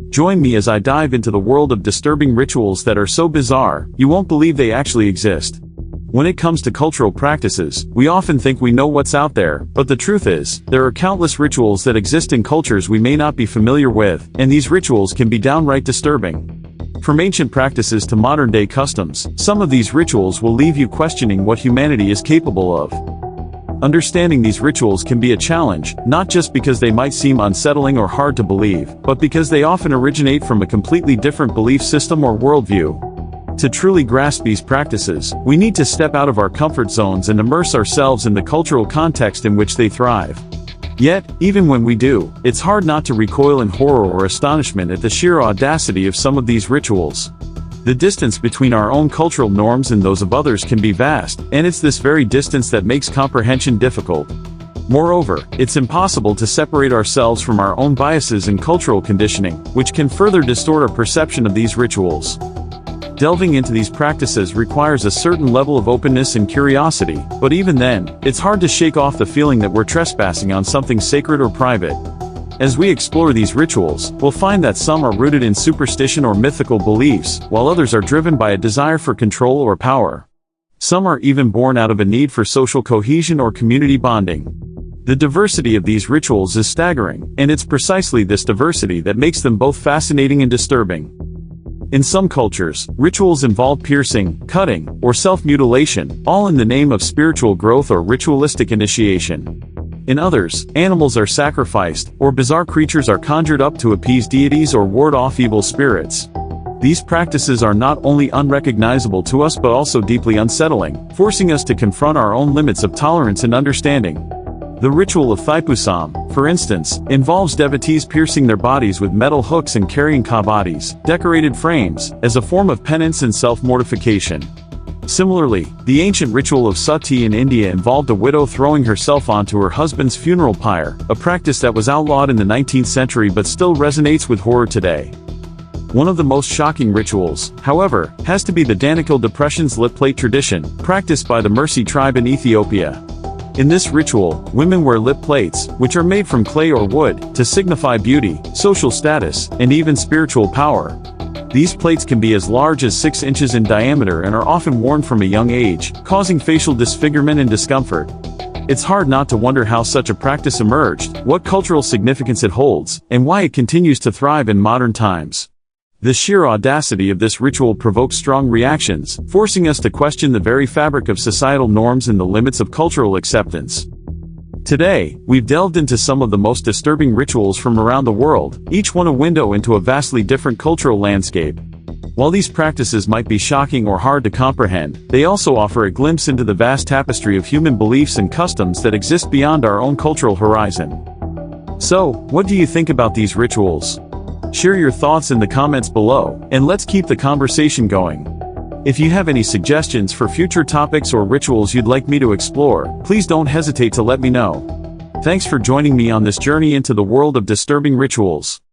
Join me as I dive into the world of disturbing rituals that are so bizarre, you won't believe they actually exist. When it comes to cultural practices, we often think we know what's out there, but the truth is, there are countless rituals that exist in cultures we may not be familiar with, and these rituals can be downright disturbing. From ancient practices to modern-day customs, some of these rituals will leave you questioning what humanity is capable of. Understanding these rituals can be a challenge, not just because they might seem unsettling or hard to believe, but because they often originate from a completely different belief system or worldview. To truly grasp these practices, we need to step out of our comfort zones and immerse ourselves in the cultural context in which they thrive. Yet, even when we do, it's hard not to recoil in horror or astonishment at the sheer audacity of some of these rituals. The distance between our own cultural norms and those of others can be vast, and it's this very distance that makes comprehension difficult. Moreover, it's impossible to separate ourselves from our own biases and cultural conditioning, which can further distort our perception of these rituals. Delving into these practices requires a certain level of openness and curiosity, but even then, it's hard to shake off the feeling that we're trespassing on something sacred or private. As we explore these rituals, we'll find that some are rooted in superstition or mythical beliefs, while others are driven by a desire for control or power. Some are even born out of a need for social cohesion or community bonding. The diversity of these rituals is staggering, and it's precisely this diversity that makes them both fascinating and disturbing. In some cultures, rituals involve piercing, cutting, or self-mutilation, all in the name of spiritual growth or ritualistic initiation. In others, animals are sacrificed, or bizarre creatures are conjured up to appease deities or ward off evil spirits. These practices are not only unrecognizable to us but also deeply unsettling, forcing us to confront our own limits of tolerance and understanding. The ritual of Thaipusam, for instance, involves devotees piercing their bodies with metal hooks and carrying kabadis, decorated frames, as a form of penance and self-mortification. Similarly, the ancient ritual of sati in India involved a widow throwing herself onto her husband's funeral pyre, a practice that was outlawed in the 19th century but still resonates with horror today. One of the most shocking rituals, however, has to be the Danakil Depression's lip plate tradition, practiced by the Mursi tribe in Ethiopia. In this ritual, women wear lip plates, which are made from clay or wood, to signify beauty, social status, and even spiritual power. These plates can be as large as 6 inches in diameter and are often worn from a young age, causing facial disfigurement and discomfort. It's hard not to wonder how such a practice emerged, what cultural significance it holds, and why it continues to thrive in modern times. The sheer audacity of this ritual provokes strong reactions, forcing us to question the very fabric of societal norms and the limits of cultural acceptance. Today, we've delved into some of the most disturbing rituals from around the world, each one a window into a vastly different cultural landscape. While these practices might be shocking or hard to comprehend, they also offer a glimpse into the vast tapestry of human beliefs and customs that exist beyond our own cultural horizon. So, what do you think about these rituals? Share your thoughts in the comments below, and let's keep the conversation going. If you have any suggestions for future topics or rituals you'd like me to explore, please don't hesitate to let me know. Thanks for joining me on this journey into the world of disturbing rituals.